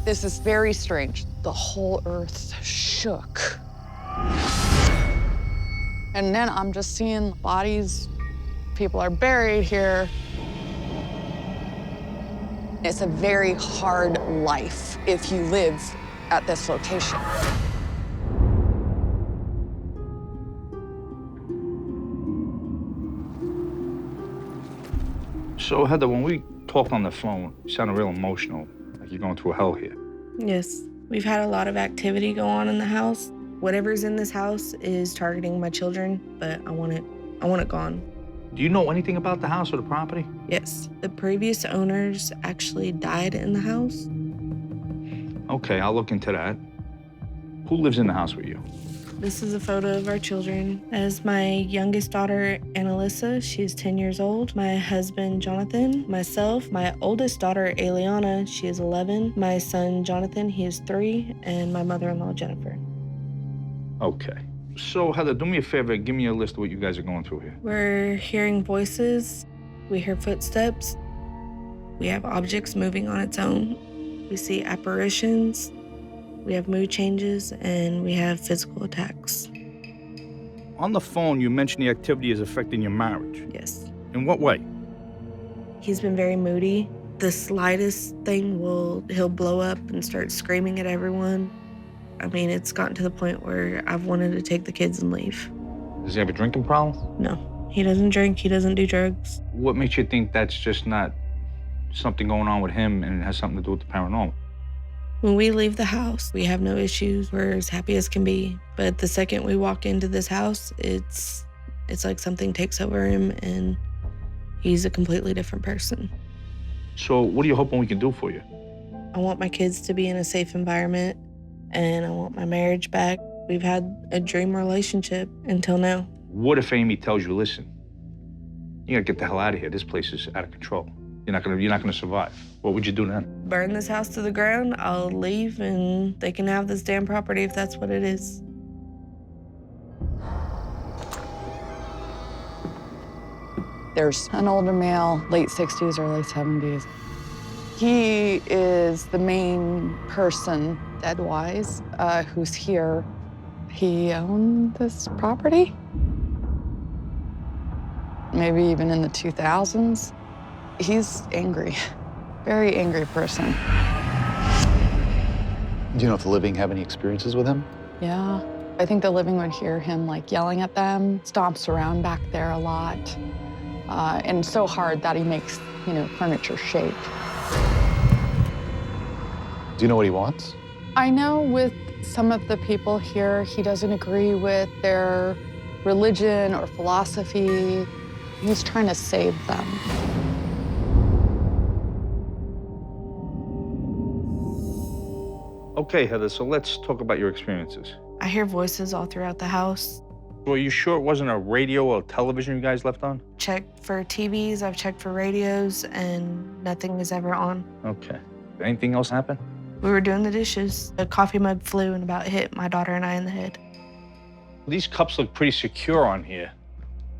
This is very strange. The whole earth shook. And then I'm just seeing bodies. People are buried here. It's a very hard life if you live at this location. So, Heather, when we talked on the phone, you sounded real emotional, like you're going through hell here. Yes. We've had a lot of activity go on in the house. Whatever's in this house is targeting my children, but I want it gone. Do you know anything about the house or the property? Yes. The previous owners actually died in the house. Okay, I'll look into that. Who lives in the house with you? This is a photo of our children. That is my youngest daughter, Annalisa. She is 10 years old. My husband, Jonathan. Myself. My oldest daughter, Aliana. She is 11. My son, Jonathan. He is 3. And my mother-in-law, Jennifer. Okay. So, Heather, do me a favor. Give me a list of what you guys are going through here. We're hearing voices. We hear footsteps. We have objects moving on its own. We see apparitions. We have mood changes, and we have physical attacks. On the phone, you mentioned the activity is affecting your marriage. Yes. In what way? He's been very moody. The slightest thing he'll blow up and start screaming at everyone. I mean, it's gotten to the point where I've wanted to take the kids and leave. Does he have a drinking problem? No, he doesn't drink, he doesn't do drugs. What makes you think that's just not something going on with him and it has something to do with the paranormal? When we leave the house, we have no issues. We're as happy as can be. But the second we walk into this house, it's like something takes over him and he's a completely different person. So what are you hoping we can do for you? I want my kids to be in a safe environment and I want my marriage back. We've had a dream relationship until now. What if Amy tells you, listen, you gotta get the hell out of here. This place is out of control. You're not gonna survive. What would you do then? Burn this house to the ground, I'll leave, and they can have this damn property if that's what it is. There's an older male, late 60s, early 70s. He is the main person, dead-wise, who's here. He owned this property, maybe even in the 2000s. He's angry, very angry person. Do you know if the living have any experiences with him? Yeah, I think the living would hear him like yelling at them, stomps around back there a lot, and so hard that he makes, furniture shake. Do you know what he wants? I know with some of the people here, he doesn't agree with their religion or philosophy. He's trying to save them. Okay, Heather, so let's talk about your experiences. I hear voices all throughout the house. Well, are you sure it wasn't a radio or television you guys left on? Checked for TVs, I've checked for radios, and nothing is ever on. Okay. Anything else happen? We were doing the dishes. A coffee mug flew and about hit my daughter and I in the head. These cups look pretty secure on here.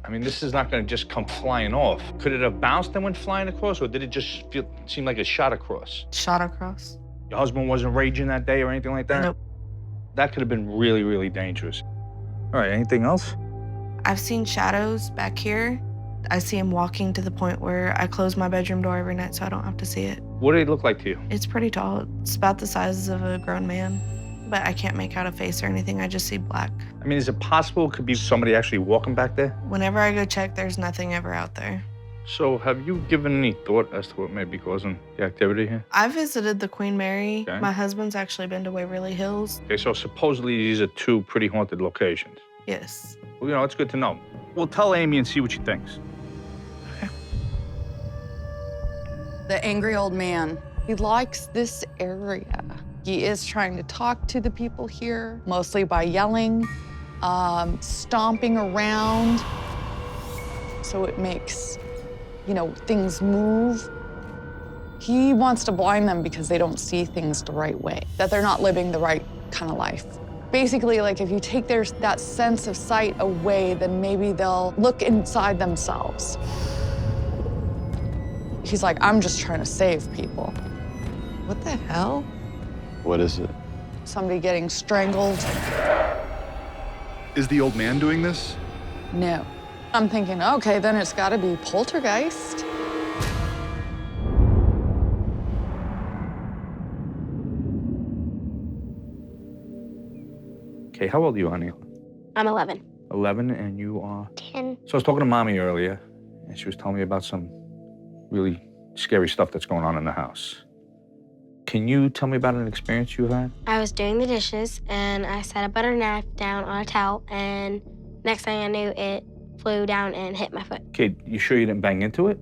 I mean, this is not gonna just come flying off. Could it have bounced and went flying across, or did it just seem like it shot across? Shot across. Your husband wasn't raging that day or anything like that? Nope. That could have been really, really dangerous. All right, anything else? I've seen shadows back here. I see him walking to the point where I close my bedroom door every night so I don't have to see it. What did he look like to you? It's pretty tall. It's about the size of a grown man, but I can't make out a face or anything. I just see black. I mean, is it possible it could be somebody actually walking back there? Whenever I go check, there's nothing ever out there. So have you given any thought as to what may be causing the activity here? I visited the Queen Mary. Okay. My husband's actually been to Waverly Hills. Okay, so supposedly these are two pretty haunted locations. Yes. Well, it's good to know. We'll tell Amy and see what she thinks. The angry old man, he likes this area. He is trying to talk to the people here, mostly by yelling, stomping around. So it makes, things move. He wants to blind them because they don't see things the right way, that they're not living the right kind of life. Basically, like if you take that sense of sight away, then maybe they'll look inside themselves. He's like, I'm just trying to save people. What the hell? What is it? Somebody getting strangled. Is the old man doing this? No. I'm thinking, okay, then it's gotta be poltergeist. Okay, how old are you, honey? I'm 11. 11, and you are? 10. So I was talking to Mommy earlier, and she was telling me about some really scary stuff that's going on in the house. Can you tell me about an experience you had? I was doing the dishes, and I set a butter knife down on a towel, and next thing I knew, it flew down and hit my foot. Okay, you sure you didn't bang into it?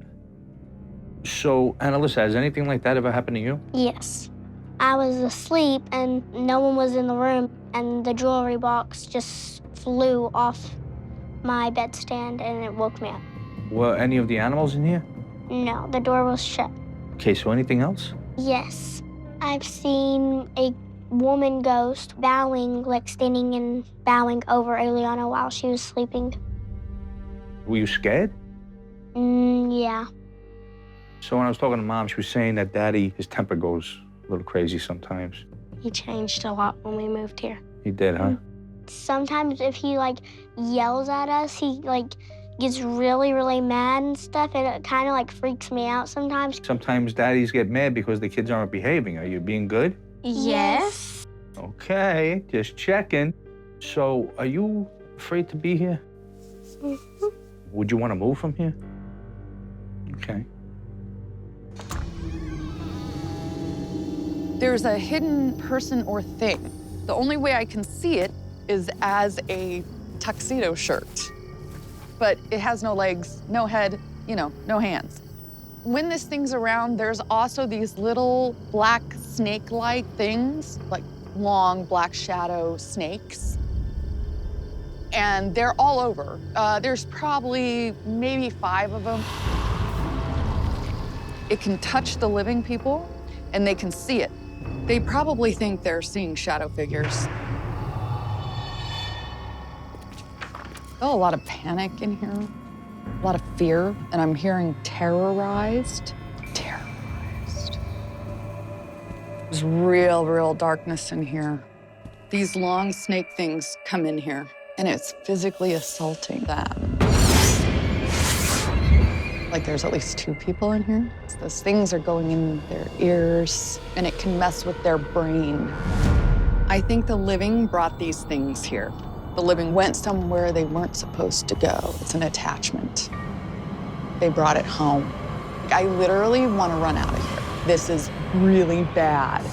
So, Annalisa, has anything like that ever happened to you? Yes. I was asleep and no one was in the room, and the jewelry box just flew off my bedstand and it woke me up. Were any of the animals in here? No, the door was shut. Okay, so anything else? Yes. I've seen a woman ghost bowing, like standing and bowing over Eliana while she was sleeping. Were you scared? Yeah. So when I was talking to Mom, she was saying that Daddy, his temper goes a little crazy sometimes. He changed a lot when we moved here. He did, huh? Sometimes if he like yells at us, he like gets really, really mad and stuff, and it kind of like freaks me out sometimes. Sometimes daddies get mad because the kids aren't behaving. Are you being good? Yes. Okay, just checking. So are you afraid to be here? Mhm. Would you want to move from here? Okay. There's a hidden person or thing. The only way I can see it is as a tuxedo shirt. But it has no legs, no head, no hands. When this thing's around, there's also these little black snake-like things, like long black shadow snakes. And they're all over. There's probably maybe 5 of them. It can touch the living people, and they can see it. They probably think they're seeing shadow figures. Oh, a lot of panic in here, a lot of fear, and I'm hearing terrorized. Terrorized. There's real, real darkness in here. These long snake things come in here, and it's physically assaulting them. Like there's at least 2 people in here. Those things are going in their ears, and it can mess with their brain. I think the living brought these things here. The living went somewhere they weren't supposed to go. It's an attachment. They brought it home. I literally want to run out of here. This is really bad.